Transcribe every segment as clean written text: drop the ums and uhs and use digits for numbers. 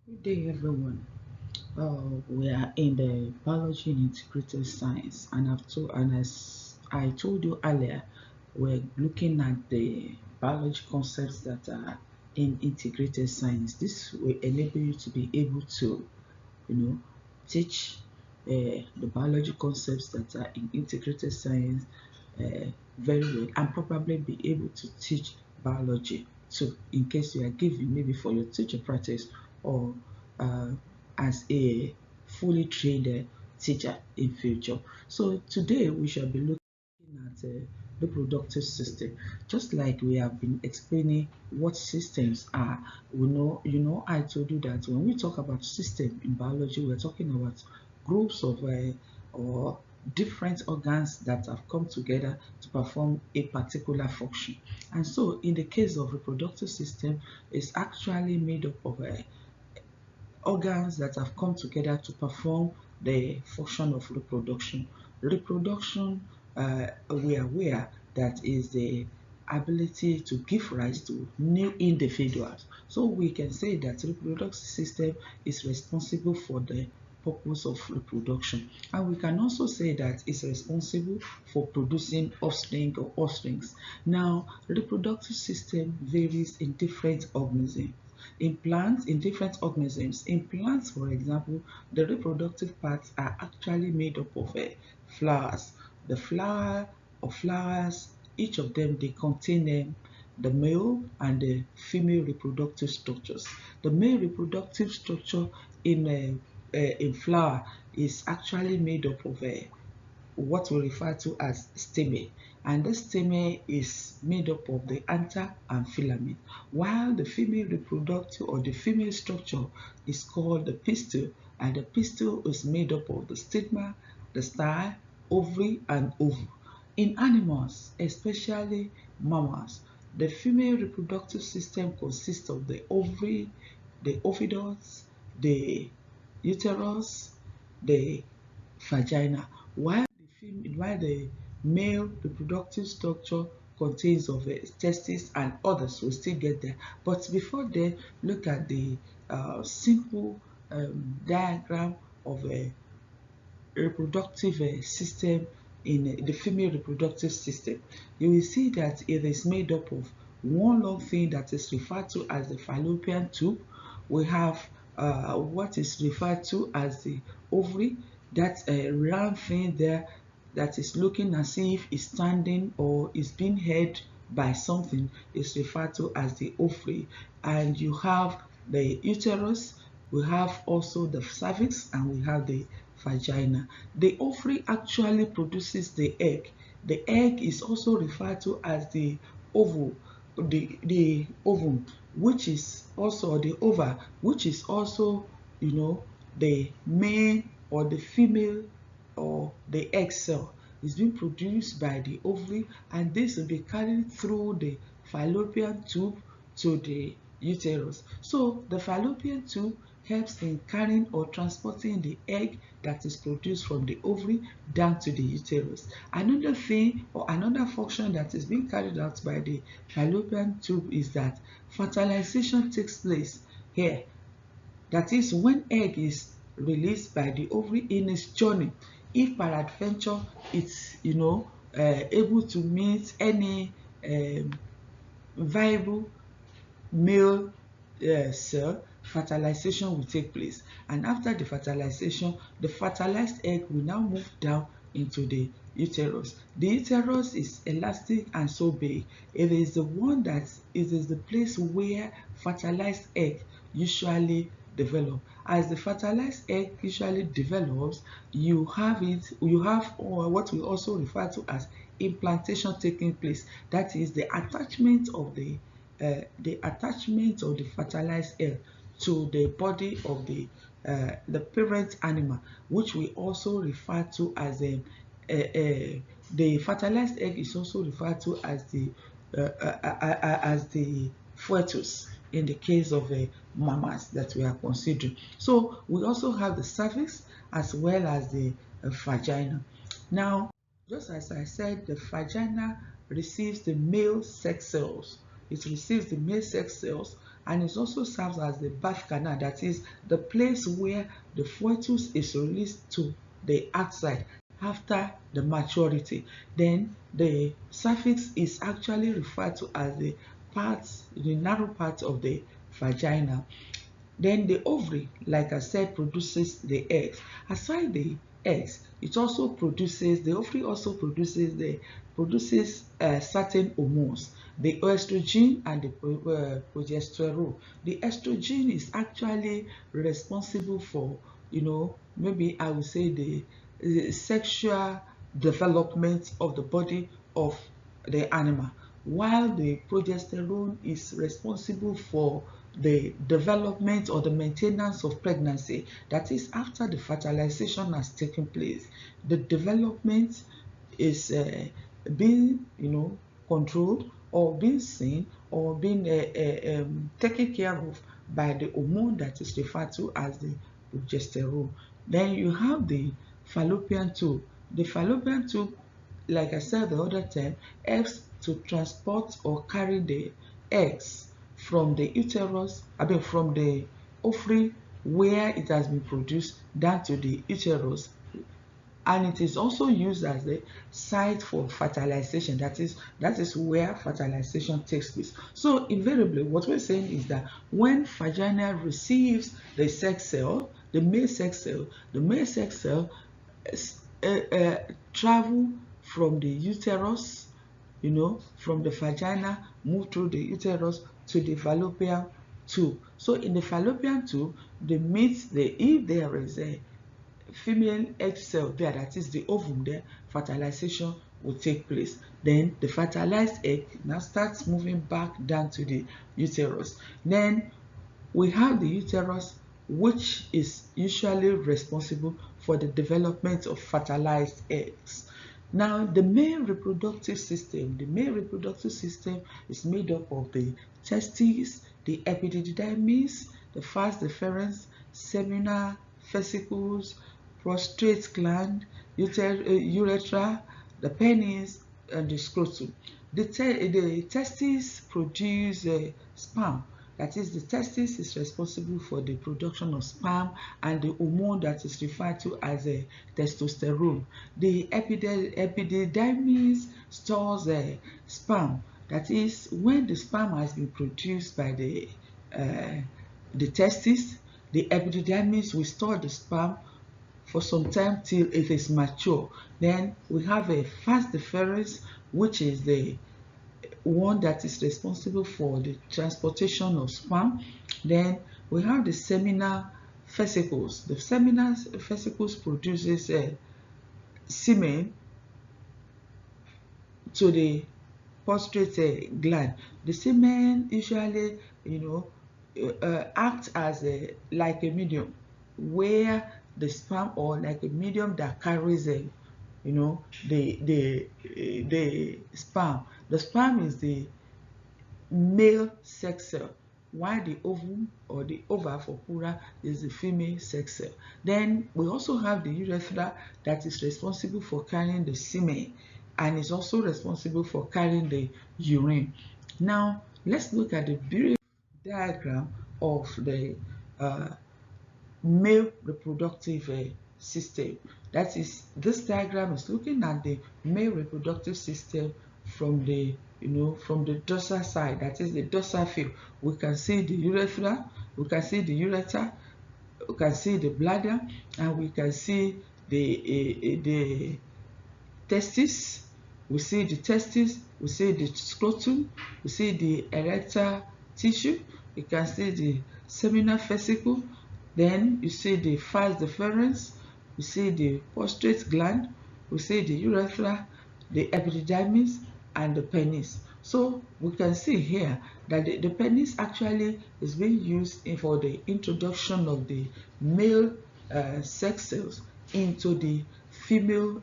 Good day, everyone. We are in the biology and integrated science, and as I told you earlier, we're looking at the biology concepts that are in integrated science. This will enable you to be able to, you know, teach the biology concepts that are in integrated science very well, and probably be able to teach biology too, in case you are given maybe for your teacher practice or uh, as a fully trained teacher in future. So today we shall be looking at reproductive system. Just like we have been explaining what systems are, I told you that when we talk about system in biology, we're talking about groups of or different organs that have come together to perform a particular function. And so in the case of reproductive system, it's actually made up of organs that have come together to perform the function of reproduction. Reproduction, we are aware that is the ability to give rise to new individuals. So we can say that reproductive system is responsible for the purpose of reproduction. And we can also say that it's responsible for producing offspring or offsprings. Now, reproductive system varies in different organisms. In different organisms. In plants, for example, the reproductive parts are actually made up of flowers. The flower or flowers, each of them, they contain the male and the female reproductive structures. The male reproductive structure in flower is actually made up of what we refer to as steme, and this steme is made up of the anther and filament, while the female reproductive or the female structure is called the pistil, and the pistil is made up of the stigma, the style, ovary and ovule. In animals, especially mammals, the female reproductive system consists of the ovary, the oviduct, the uterus, the vagina, while the male reproductive structure contains of testes and others. Will still get there, but before then, look at the simple diagram of a reproductive system in the female reproductive system. You will see that it is made up of one long thing that is referred to as the fallopian tube. We have what is referred to as the ovary, that round thing there that is looking as if it's standing or is being held by something is referred to as the ovary. And you have the uterus, we have also the cervix, and we have the vagina. The ovary actually produces the egg. The egg is also referred to as the oval, the ovum, which is also the ova, which is also, the male or the female or the egg cell is being produced by the ovary, and this will be carried through the fallopian tube to the uterus. So the fallopian tube helps in carrying or transporting the egg that is produced from the ovary down to the uterus. Another thing or another function that is being carried out by the fallopian tube is that fertilization takes place here. That is, when egg is released by the ovary in its journey, if peradventure it's able to meet any viable male cell, fertilization will take place, and after the fertilization, the fertilized egg will now move down into the uterus. The uterus is elastic and so big. It is the one that it is the place where fertilized egg usually develop. As the fertilized egg usually develops, you have what we also refer to as implantation taking place. That is the attachment of the fertilized egg to the body of the parent animal, which we also refer to as the fertilized egg is also referred to as the fetus in the case of mammals that we are considering. So we also have the cervix as well as the vagina. Now, just as I said, the vagina receives the male sex cells. It receives the male sex cells, and it also serves as the birth canal, that is the place where the fetus is released to the outside after the maturity. Then the cervix is actually referred to as the narrow part of the vagina. Then the ovary, like I said, produces the eggs. Aside the eggs, the ovary also produces certain hormones, the estrogen and the progesterone. The estrogen is actually responsible for, maybe I would say the sexual development of the body of the animal, while the progesterone is responsible for the development or the maintenance of pregnancy. That is, after the fertilization has taken place, the development is being, controlled or being seen or being taken care of by the hormone that is referred to as the progesterone. Then you have the fallopian tube. The fallopian tube, like I said the other time, helps to transport or carry the eggs from the uterus, from the ovary where it has been produced down to the uterus, and it is also used as the site for fertilization. That is where fertilization takes place. So invariably, what we're saying is that when vagina receives the sex cell, the male sex cell travel from the uterus, from the vagina, move through the uterus to the fallopian tube. So in the fallopian tube, if there is a female egg cell there, that is the ovum there, fertilization will take place. Then the fertilized egg now starts moving back down to the uterus. Then we have the uterus, which is usually responsible for the development of fertilized eggs. Now, the male reproductive system is made up of the testes, the epididymis, the vas deferens, seminal vesicles, prostate gland, urethra, the penis, and the scrotum. The testes produce sperm. That is, the testis is responsible for the production of sperm and the hormone that is referred to as testosterone. The epididymis stores sperm. That is, when the sperm has been produced by the testis, the epididymis will store the sperm for some time till it is mature. Then we have a vas deferens, which is the one that is responsible for the transportation of sperm. Then we have the seminal vesicles. The seminal vesicles produces semen to the prostate gland. The semen usually, acts as like a medium where the sperm, or like a medium that carries the sperm. The sperm is the male sex cell, while the ovum, or the ova for plural, is the female sex cell. Then we also have the urethra that is responsible for carrying the semen and is also responsible for carrying the urine. Now let's look at the brief diagram of the male reproductive system. That is, this diagram is looking at the male reproductive system from the dorsal side, that is the dorsal view. We can see the urethra, we can see the ureter, we can see the bladder, and we can see the testis. We see the testis, we see the scrotum, we see the erectile tissue, you can see the seminal vesicle, then you see the vas deferens, you see the prostate gland, we see the urethra, the epididymis, and the penis. So we can see here that the penis actually is being used for the introduction of the male sex cells into the female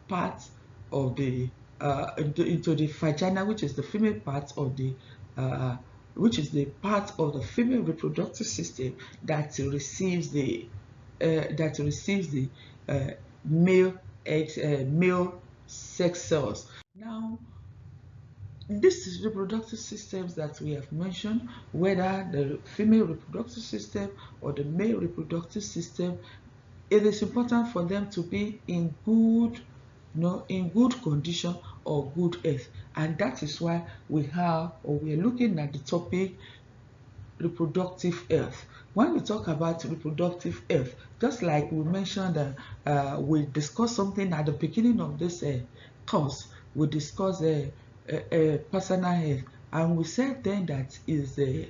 part of the into the vagina, which is the female part of the female reproductive system that receives the male sex cells. Now, These reproductive systems that we have mentioned, whether the female reproductive system or the male reproductive system, it is important for them to be in good, in good condition or good health. And that is why we are looking at the topic reproductive health. When we talk about reproductive health, just like we mentioned, we discussed something at the beginning of this course. We discussed personal health, and we said then that is the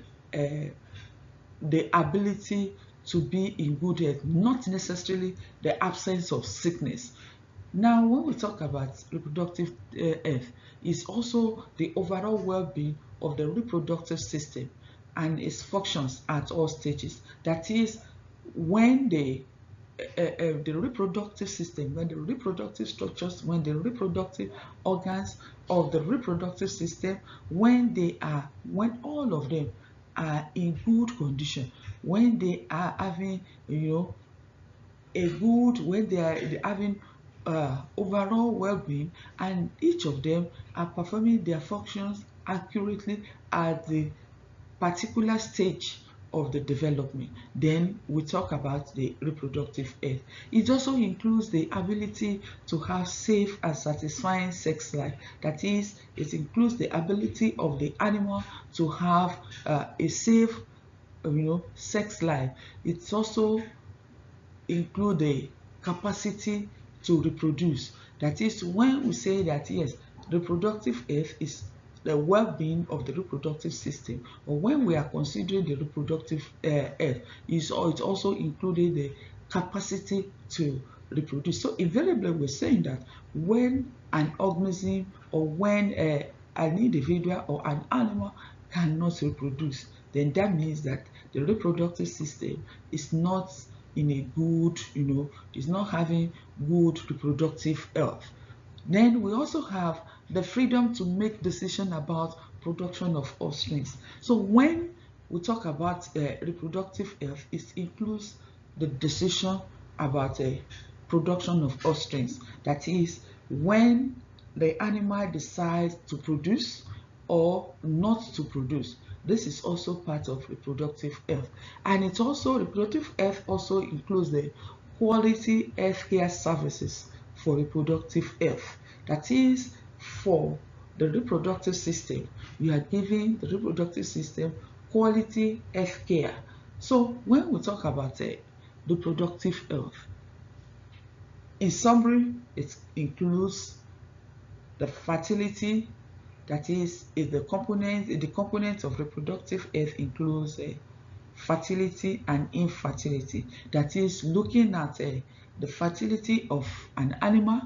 ability to be in good health, not necessarily the absence of sickness. Now, when we talk about reproductive health, it's also the overall well-being of the reproductive system and its functions at all stages. That is, when the reproductive system, when the reproductive structures, when the reproductive organs of the reproductive system, when all of them are in good condition, when they are having, when they are having overall well-being, and each of them are performing their functions accurately at the particular stage of the development, then we talk about the reproductive health. It also includes the ability to have safe and satisfying sex life. That is, it includes the ability of the animal to have a safe, sex life. It's also include the capacity to reproduce. That is, when we say that yes, reproductive health is the well-being of the reproductive system, or when we are considering the reproductive health, it also included the capacity to reproduce. So invariably, we're saying that when an organism or when an individual or an animal cannot reproduce, then that means that the reproductive system is not in a good, is not having good reproductive health. Then we also have the freedom to make decision about production of offspring. So when we talk about reproductive health, it includes the decision about production of offspring. That is, when the animal decides to produce or not to produce. This is also part of reproductive health. And it also, reproductive health also includes the quality healthcare services for reproductive health. That is, for the reproductive system, you are giving the reproductive system quality healthcare. So when we talk about reproductive health, in summary, it includes the fertility. That is the component of reproductive health includes fertility and infertility. That is, looking at the fertility of an animal,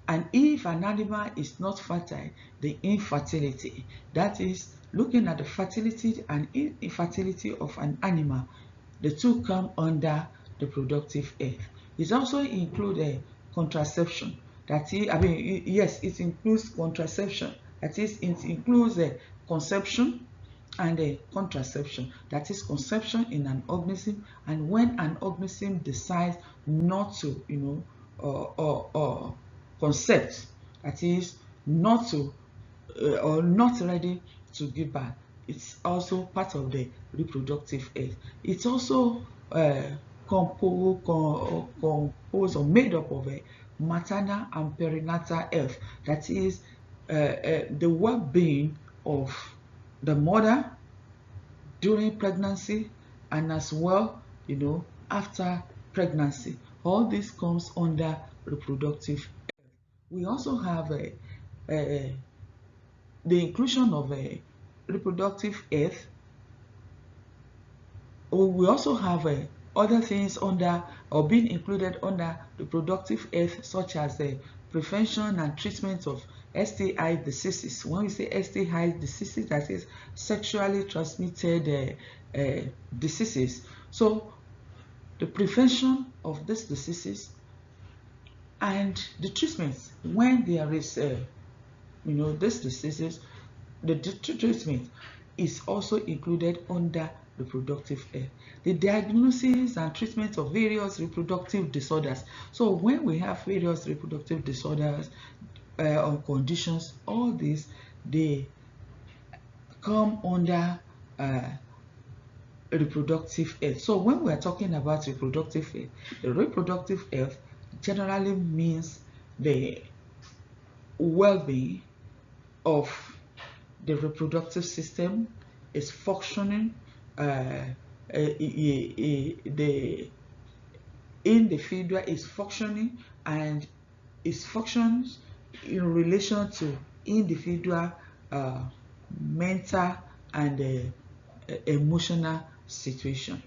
and if an animal is not fertile, the infertility. That is, looking at the fertility and infertility of an animal. The two come under reproductive health. It also includes contraception. That is, yes, it includes contraception. That is, it includes conception and contraception. That is, conception in an organism, and when an organism decides not to, concept, that is, not to or not ready to give birth. It's also part of the reproductive health. It's also composed or made up of maternal and perinatal health. That is, the well-being of the mother during pregnancy, and as well, after pregnancy. All this comes under reproductive. We also have the inclusion of reproductive health. We also have other things under or being included under reproductive health, such as the prevention and treatment of STI diseases. When we say STI diseases, that is sexually transmitted diseases. So the prevention of these diseases and the treatment when there is these diseases, the treatment is also included under reproductive health. The diagnosis and treatment of various reproductive disorders. So when we have various reproductive disorders or conditions, all these, they come under reproductive health. So when we are talking about reproductive health, the reproductive health generally means the well-being of the reproductive system is functioning, the individual is functioning, and it functions in relation to individual uh, mental and emotional situation.